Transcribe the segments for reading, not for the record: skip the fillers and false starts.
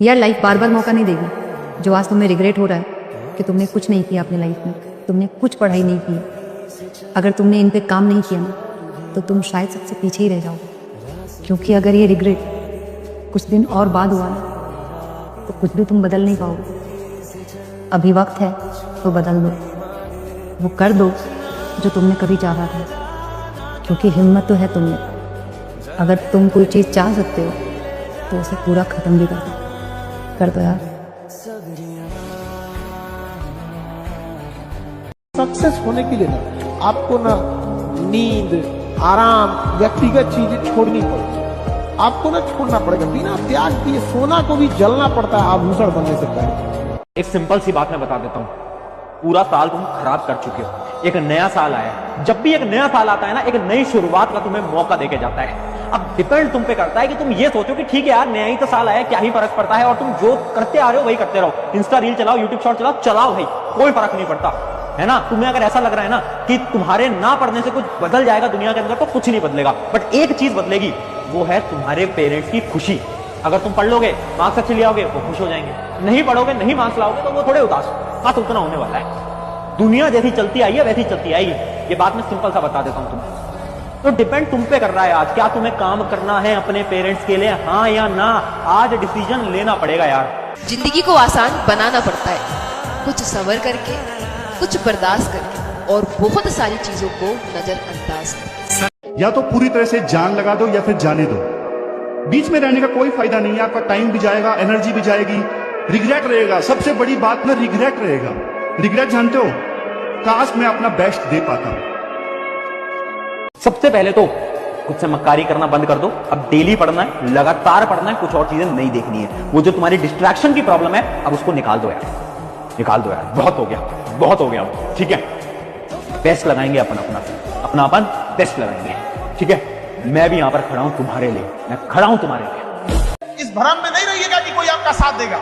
यार लाइफ बार बार मौका नहीं देगी। जो आज तुम्हें रिग्रेट हो रहा है कि तुमने कुछ नहीं किया अपनी लाइफ में, तुमने कुछ पढ़ाई नहीं की, अगर तुमने इन पे काम नहीं किया ना तो तुम शायद सबसे पीछे ही रह जाओगे। क्योंकि अगर ये रिग्रेट कुछ दिन और बाद हुआ ना तो कुछ भी तुम बदल नहीं पाओगे। अभी वक्त है तो बदल दो, वो कर दो जो तुमने कभी चाहा था, क्योंकि हिम्मत तो है तुम में। अगर तुम कोई चीज़ चाह सकते हो तो उसे पूरा ख़त्म भी कर दो यार। सक्सेस होने के लिए ना आपको ना नींद, आराम, व्यक्तिगत चीजें छोड़नी पड़ेगी। आपको ना छोड़ना पड़ेगा। बिना त्याग किए सोना को भी जलना पड़ता है आभूषण बनने से पहले। एक सिंपल सी बात मैं बता देता हूं, पूरा साल तुम खराब कर चुके हो, एक नया साल आया है। जब भी एक नया साल आता है ना, एक नई शुरुआत का तुम्हें मौका देके जाता है। अब डिपेंड तुम पे करता है कि तुम ये सोचो कि ठीक है यार, नया ही तो साल आया, क्या ही फर्क पड़ता है, और तुम जो करते आ रहे हो वही करते रहो। इंस्टा रील चलाओ, यूट्यूब शॉर्ट चलाओ, चलाओ भाई, कोई फर्क नहीं पड़ता है ना। तुम्हें अगर ऐसा लग रहा है ना कि तुम्हारे ना पढ़ने से कुछ बदल जाएगा दुनिया के अंदर, तो कुछ नहीं बदलेगा। बट एक चीज बदलेगी, वो है तुम्हारे पेरेंट्स की खुशी। अगर तुम पढ़ लोगे, मार्क्स अच्छे ले आओगे, वो खुश हो जाएंगे। नहीं पढ़ोगे, नहीं मार्क्स लाओगे, तो वो थोड़े उदास। बात उतना होने वाला है। दुनिया जैसी चलती आई है वैसी चलती आएगी। ये बात मैं सिंपल सा बता देता हूं तुम्हें। तो डिपेंड तुम पे कर रहा है आज, क्या तुम्हें काम करना है अपने पेरेंट्स के लिए, हाँ या ना। आज डिसीजन लेना पड़ेगा यार। जिंदगी को आसान बनाना पड़ता है, कुछ सब्र करके, कुछ बर्दाश्त करके, और बहुत सारी चीजों को नजरअंदाज करके। या तो पूरी तरह से जान लगा दो या फिर जाने दो। बीच में रहने का कोई फायदा नहीं है। आपका टाइम भी जाएगा, एनर्जी भी जाएगी, रिग्रेट रहेगा। सबसे बड़ी बात ना रिग्रेट रहेगा। रिग्रेट जानते हो, काश मैं अपना बेस्ट दे पाता। सबसे पहले तो खुद से मक्कारी करना बंद कर दो। अब डेली पढ़ना है, लगातार पढ़ना है, कुछ और चीजें नहीं देखनी है। वो जो तुम्हारी डिस्ट्रैक्शन की प्रॉब्लम है, अब उसको निकाल दो यार, निकाल दो यार। बहुत हो गया, बहुत हो गया, ठीक है। बेस्ट लगाएंगे अपन बेस्ट लगाएंगे, ठीक है। मैं भी यहां पर खड़ा हूं तुम्हारे लिए, मैं खड़ा हूं तुम्हारे लिए। इस भ्रम में नहीं रहिएगा कि कोई आपका साथ देगा।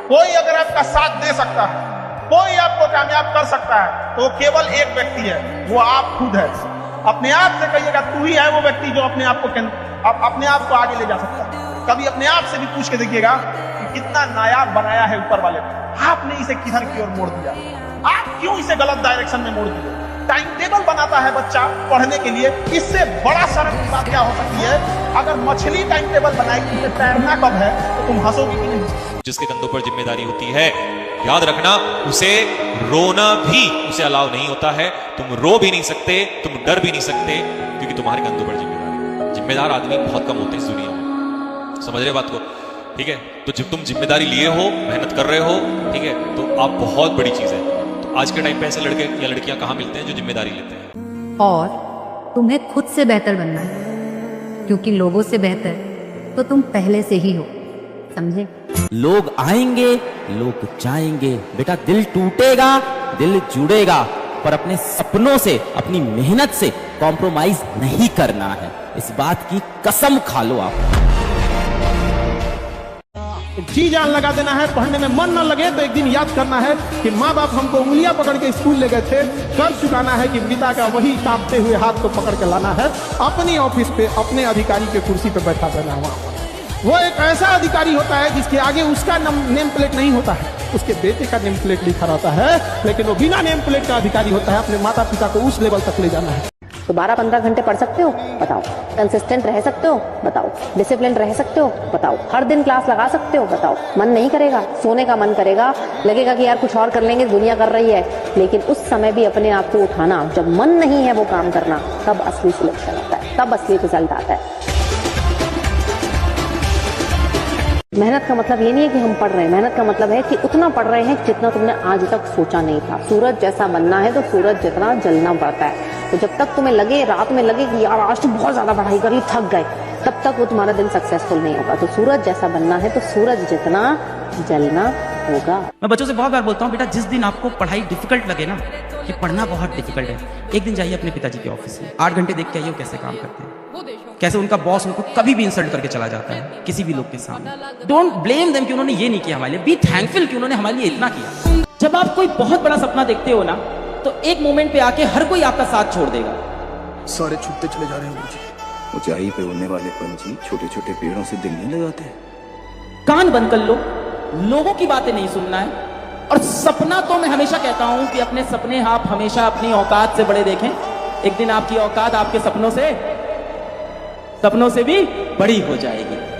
कोई अगर आपका साथ दे सकता है, कोई आपको कामयाब कर सकता है, तो केवल एक व्यक्ति है, वो आप खुद है। अपने आप से कहिएगा, तू ही है वो व्यक्ति जो अपने आप को आगे ले जा सकता है। कभी अपने आप से भी पूछ के देखिएगा कि कितना नायाब बनाया है ऊपर वाले ने। आपने इसे किधर की ओर मोड़ दिया, आप क्यों इसे गलत डायरेक्शन में मोड़ दिए। टाइम टेबल बनाता है बच्चा पढ़ने के लिए, इससे बड़ा शर्म की बात क्या हो सकती है। अगर मछली टाइम टेबल बनाएगी कि तैरना कब है, तो तुम हंसोगी कि नहीं। जिसके कंधों पर जिम्मेदारी होती है, याद रखना, उसे रोना भी उसे अलाउ नहीं होता है। तुम रो भी नहीं सकते, तुम डर भी नहीं सकते, क्योंकि तुम्हारे कंधों पर जिम्मेदारी। जिम्मेदार आदमी बहुत कम होते हैं इस दुनिया में, समझ रहे बात को, ठीक है। तो जब तुम जिम्मेदारी लिए हो, मेहनत कर रहे हो, ठीक है, तो आप बहुत बड़ी चीज है। तो आज के टाइम पे ऐसे लड़के या लड़कियां कहां मिलते हैं जो जिम्मेदारी लेते हैं। और तुम्हें खुद से बेहतर बनना है, क्योंकि लोगों से बेहतर तो तुम पहले से ही हो, समझे। लोग आएंगे, लोग जाएंगे, बेटा दिल टूटेगा, दिल जुड़ेगा, पर अपने सपनों से, अपनी मेहनत से कॉम्प्रोमाइज नहीं करना है। इस बात की कसम खा लो आप। जी जान लगा देना है। पढ़ने में मन न लगे तो एक दिन याद करना है कि माँ बाप हमको उंगलियां पकड़ के स्कूल ले गए थे। कर चुकाना है कि पिता का वही कांपते हुए हाथ को पकड़ के लाना है, अपनी ऑफिस पे अपने अधिकारी के कुर्सी पे बैठा देना है। वो एक ऐसा अधिकारी होता है जिसके आगे उसका नेम प्लेट नहीं होता है, उसके बेटे का नेम प्लेट लिखा रहता है, लेकिन वो बिना नेम प्लेट का अधिकारी होता है। अपने माता पिता को उस लेवल तक ले जाना है। तो 12-15 घंटे पढ़ सकते हो, बताओ। कंसिस्टेंट रह सकते हो, बताओ। डिसिप्लिन रह सकते हो, बताओ। हर दिन क्लास लगा सकते हो, बताओ। मन नहीं करेगा, सोने का मन करेगा, लगेगा कि यार कुछ और कर लेंगे, दुनिया कर रही है, लेकिन उस समय भी अपने आप को उठाना, जब मन नहीं है वो काम करना, तब असली सिलेक्शन आता है, तब असली रिजल्ट आता है। मेहनत का मतलब ये नहीं है कि हम पढ़ रहे हैं, मेहनत का मतलब है कि उतना पढ़ रहे हैं जितना तुमने आज तक सोचा नहीं था। सूरज जैसा बनना है तो सूरज जितना जलना पड़ता है। तो जब तक तुम्हें लगे, रात में लगे कि यार आज तो बहुत ज्यादा पढ़ाई करी, थक गए, तब तक वो तुम्हारा दिन सक्सेसफुल नहीं होगा। तो सूरज जैसा बनना है तो सूरज जितना जलना होगा। मैं बच्चों से बहुत बार बोलता हूँ, बेटा जिस दिन आपको पढ़ाई डिफिकल्ट लगे ना, कि पढ़ना बहुत डिफिकल्ट है, एक दिन जाइए अपने पिताजी के ऑफिस में, 8 घंटे देख के आइए वो कैसे काम करते हैं, कैसे उनका बॉस उनको कभी भी इंसल्ट करके चला जाता है किसी भी लोग के सामने। डोंट ब्लेम देम कि उन्होंने ये नहीं किया हमारे लिए, बी थैंकफुल कि उन्होंने हमारे लिए इतना किया। जब आप कोई बहुत बड़ा सपना देखते हो ना, तो एक मोमेंट पे आके हर कोई आपका साथ छोड़ देगा। सारे छूटते चले जा रहे हैं मुझे। ऊंचाई पे उड़ने वाले पंछी छोटे छोटे पेड़ों से दिल नहीं लगाते। कान बंद कर लो, लोगों की बातें नहीं सुनना है। और सपना तो मैं हमेशा कहता हूं कि अपने सपने आप हमेशा अपनी औकात से बड़े देखें। एक दिन आपकी औकात आपके सपनों से भी बड़ी हो जाएगी।